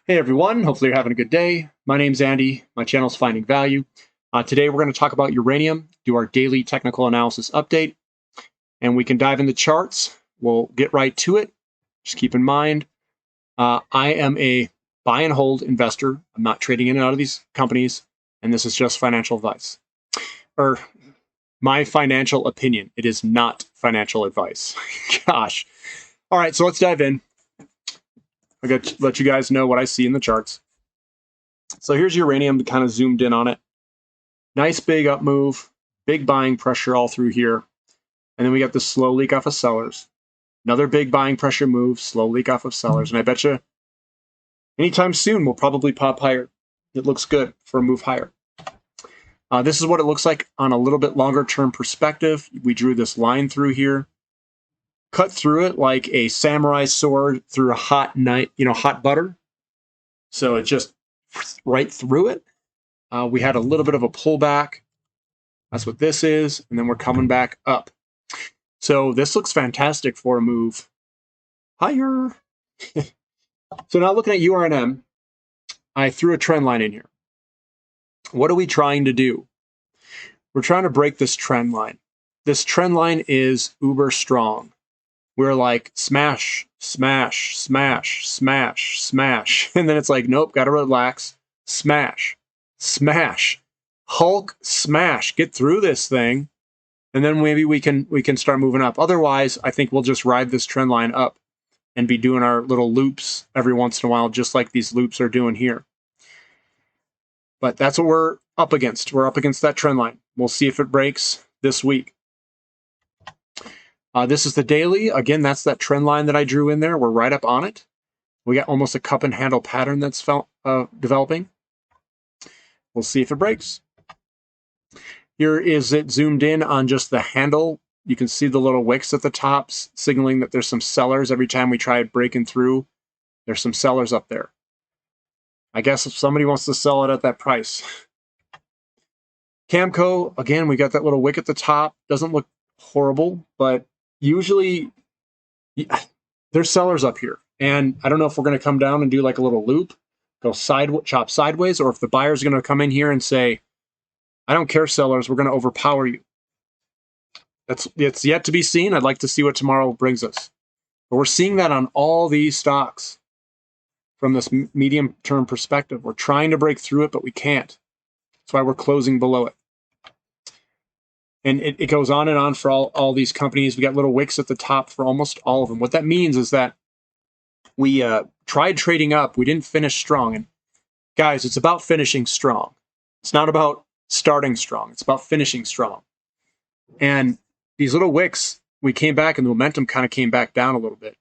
Hey everyone, hopefully you're having a good day. My name's Andy, my channel's Finding Value. Today we're going to talk about uranium, do our daily technical analysis update, and we can dive into charts. We'll get right to it. Just keep in mind, I am a buy and hold investor. I'm not trading in and out of these companies, and this is just financial advice. Or my financial opinion. It is not financial advice. Gosh. All right, so let's dive in. I got to let you guys know what I see in the charts. So here's uranium, kind of zoomed in on it. Nice big up move, big buying pressure all through here. And then we got this slow leak off of sellers. Another big buying pressure move, slow leak off of sellers. And I bet you anytime soon we'll probably pop higher. It looks good for a move higher. This is what it looks like on a little bit longer term perspective. We drew this line through here. Cut through it like a samurai sword through a hot knife, hot butter. So it just right through it. We had a little bit of a pullback. That's what this is. And then we're coming back up. So this looks fantastic for a move higher. So now looking at urnm, I threw a trend line in here. What are we trying to do? We're trying to break this trend line. This trend line is uber strong. We're like smash, smash, smash, smash, smash. And then it's like, nope, got to relax. Smash, smash, Hulk smash. Get through this thing. And then maybe we can start moving up. Otherwise, I think we'll just ride this trend line up and be doing our little loops every once in a while, just like these loops are doing here. But that's what we're up against. We're up against that trend line. We'll see if it breaks this week. This is the daily. Again, that's that trend line that I drew in there. We're right up on it. We got almost a cup and handle pattern that's developing. We'll see if it breaks. Here is it zoomed in on just the handle. You can see the little wicks at the top, signaling that there's some sellers. Every time we try breaking through, there's some sellers up there. I guess if somebody wants to sell it at that price. Camco, again, we got that little wick at the top. Doesn't look horrible, but usually there's sellers up here. And I don't know if we're going to come down and do like a little loop, go chop sideways, or if the buyer's going to come in here and say, I don't care, sellers, we're going to overpower you. It's yet to be seen. I'd like to see what tomorrow brings us. But we're seeing that on all these stocks from this medium-term perspective. We're trying to break through it, but we can't. That's why we're closing below it. And it goes on and on for all these companies. We got little wicks at the top for almost all of them. What that means is that we tried trading up. We didn't finish strong. And guys, it's about finishing strong. It's not about starting strong. It's about finishing strong. And these little wicks, we came back and the momentum kind of came back down a little bit.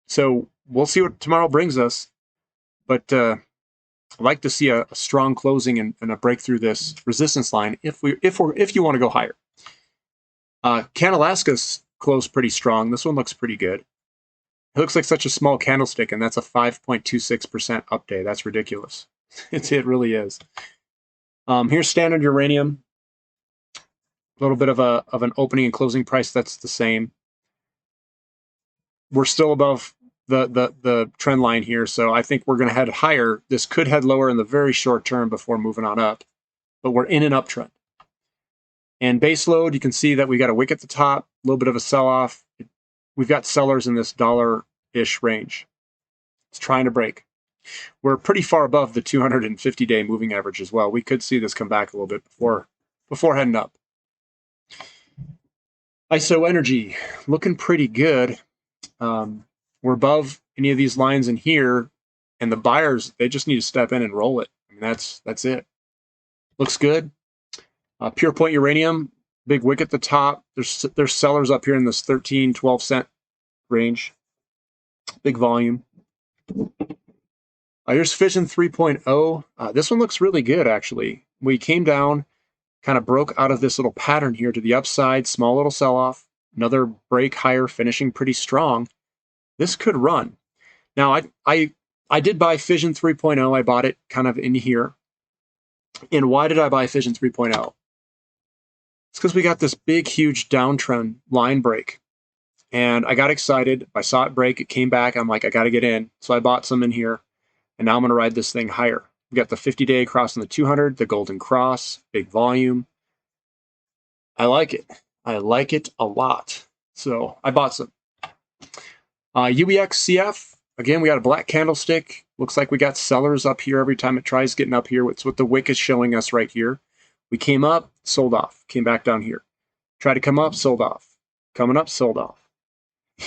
So we'll see what tomorrow brings us. But I'd like to see a strong closing and a break through this resistance line if you want to go higher. Canalaska's closed pretty strong. This one looks pretty good. It looks like such a small candlestick, and that's a 5.26% up day. That's ridiculous. It really is. Here's standard uranium. A little bit of an opening and closing price that's the same. We're still above the trend line here, so I think we're going to head higher. This could head lower in the very short term before moving on up, but we're in an uptrend. And base load, you can see that we got a wick at the top, a little bit of a sell-off. We've got sellers in this dollar-ish range. It's trying to break. We're pretty far above the 250-day moving average as well. We could see this come back a little bit before heading up. ISO Energy, looking pretty good. We're above any of these lines in here, and the buyers, they just need to step in and roll it. I mean, that's it. Looks good. Pure Point Uranium, big wick at the top. There's sellers up here in this 13, 12 cent range. Big volume. Here's Fission 3.0. This one looks really good, actually. We came down, kind of broke out of this little pattern here to the upside, small little sell-off. Another break higher, finishing pretty strong. This could run. Now, I did buy Fission 3.0. I bought it kind of in here. And why did I buy Fission 3.0? It's because we got this big, huge downtrend line break. And I got excited. I saw it break. It came back. I'm like, I got to get in. So I bought some in here. And now I'm going to ride this thing higher. We got the 50-day crossing the 200, the golden cross, big volume. I like it. I like it a lot. So I bought some. UEXCF, again, we got a black candlestick. Looks like we got sellers up here every time it tries getting up here. It's what the wick is showing us right here. We came up, sold off, came back down here. Tried to come up, sold off. Coming up, sold off.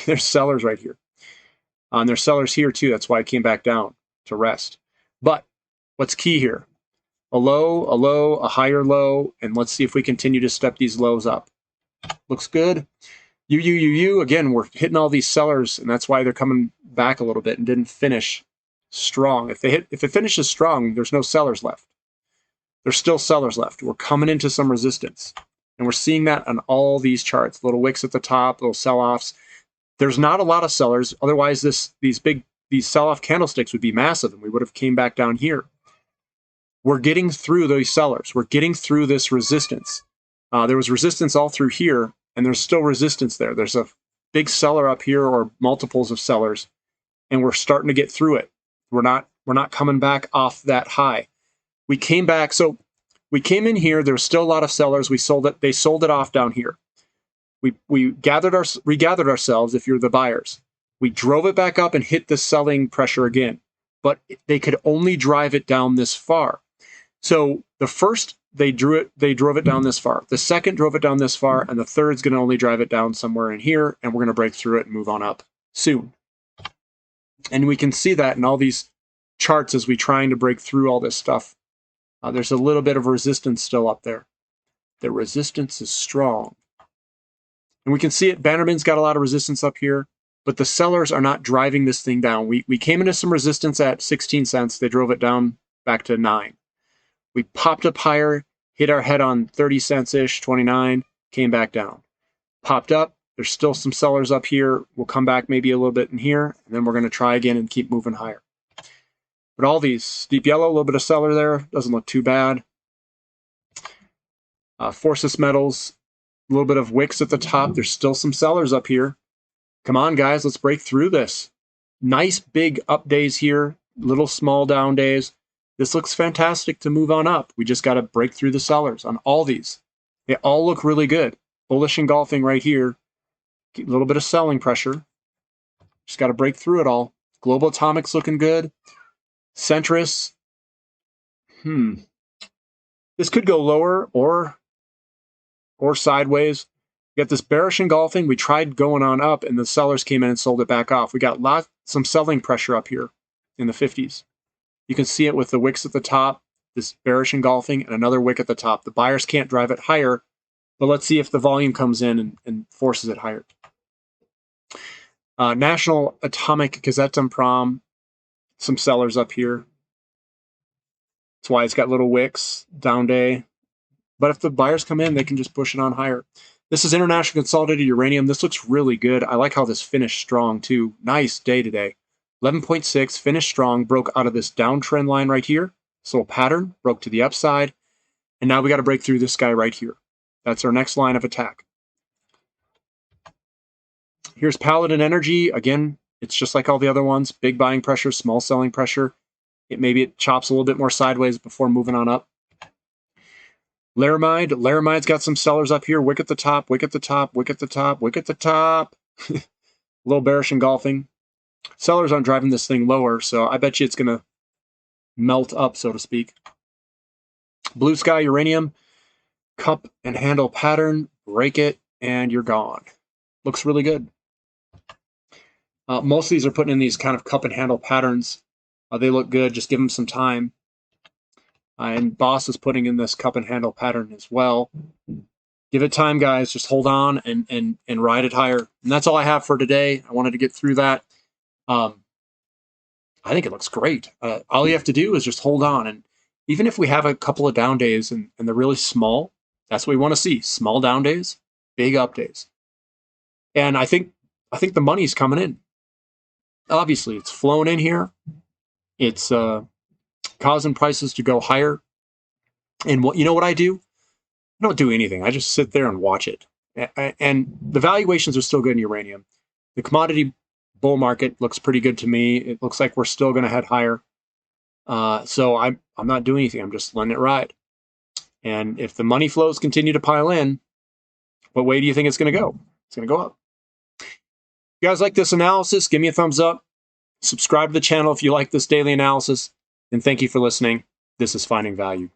There's sellers right here. And there's sellers here too. That's why I came back down to rest. But what's key here? A low, a higher low, and let's see if we continue to step these lows up. Looks good. Again, we're hitting all these sellers, and that's why they're coming back a little bit and didn't finish strong. If it finishes strong, there's no sellers left. There's still sellers left. We're coming into some resistance, and we're seeing that on all these charts. Little wicks at the top, little sell-offs. There's not a lot of sellers. Otherwise, these sell-off candlesticks would be massive, and we would have came back down here. We're getting through those sellers. We're getting through this resistance. There was resistance all through here, and there's still resistance there. There's a big seller up here or multiples of sellers, and we're starting to get through it. We're not coming back off that high. We came back, so we came in here. There was still a lot of sellers. We sold it. They sold it off down here. We regathered ourselves. If you're the buyers, we drove it back up and hit the selling pressure again, but they could only drive it down this far. So the first they drove it down this far. The second drove it down this far, and the third's going to only drive it down somewhere in here, and we're going to break through it and move on up soon. And we can see that in all these charts as we trying to break through all this stuff. There's a little bit of resistance still up there. The resistance is strong. And we can see it. Bannerman's got a lot of resistance up here, but the sellers are not driving this thing down. We came into some resistance at 16 cents. They drove it down back to 9. We popped up higher, hit our head on 30 cents-ish, 29, came back down. Popped up. There's still some sellers up here. We'll come back maybe a little bit in here, and then we're going to try again and keep moving higher. But all these, deep yellow, a little bit of seller there. Doesn't look too bad. Forceless metals, a little bit of wicks at the top. There's still some sellers up here. Come on, guys, let's break through this. Nice big up days here, little small down days. This looks fantastic to move on up. We just got to break through the sellers on all these. They all look really good. Bullish engulfing right here. A little bit of selling pressure. Just got to break through it all. Global Atomics looking good. Centrus. This could go lower or sideways. We got this bearish engulfing. We tried going on up, and the sellers came in and sold it back off. We got some selling pressure up here in the 50s. You can see it with the wicks at the top, this bearish engulfing, and another wick at the top. The buyers can't drive it higher, but let's see if the volume comes in and forces it higher. National Atomic Gazettenprom, some sellers up here. That's why it's got little wicks, down day. But if the buyers come in, they can just push it on higher. This is International Consolidated Uranium. This looks really good. I like how this finished strong too. Nice day today. 11.6, finished strong, broke out of this downtrend line right here. This little pattern, broke to the upside. And now we got to break through this guy right here. That's our next line of attack. Here's Paladin Energy. Again, it's just like all the other ones. Big buying pressure, small selling pressure. Maybe it chops a little bit more sideways before moving on up. Laramide. Laramide's got some sellers up here. Wick at the top, wick at the top, wick at the top, wick at the top. A little bearish engulfing. Sellers aren't driving this thing lower, so I bet you it's going to melt up, so to speak. Blue Sky Uranium, cup and handle pattern, break it, and you're gone. Looks really good. Most of these are putting in these kind of cup and handle patterns. They look good. Just give them some time. And Boss is putting in this cup and handle pattern as well. Give it time, guys. Just hold on and ride it higher. And that's all I have for today. I wanted to get through that. I think it looks great. All you have to do is just hold on. And even if we have a couple of down days and they're really small, that's what we want to see. Small down days, big up days. And I think the money's coming in. Obviously, it's flowing in here. It's causing prices to go higher. And you know what I do? I don't do anything. I just sit there and watch it. And the valuations are still good in uranium. The commodity bull market looks pretty good to me. It looks like we're still going to head higher. So I'm not doing anything. I'm just letting it ride. And if the money flows continue to pile in, what way do you think it's going to go? It's going to go up. If you guys like this analysis, give me a thumbs up. Subscribe to the channel if you like this daily analysis. And thank you for listening. This is Finding Value.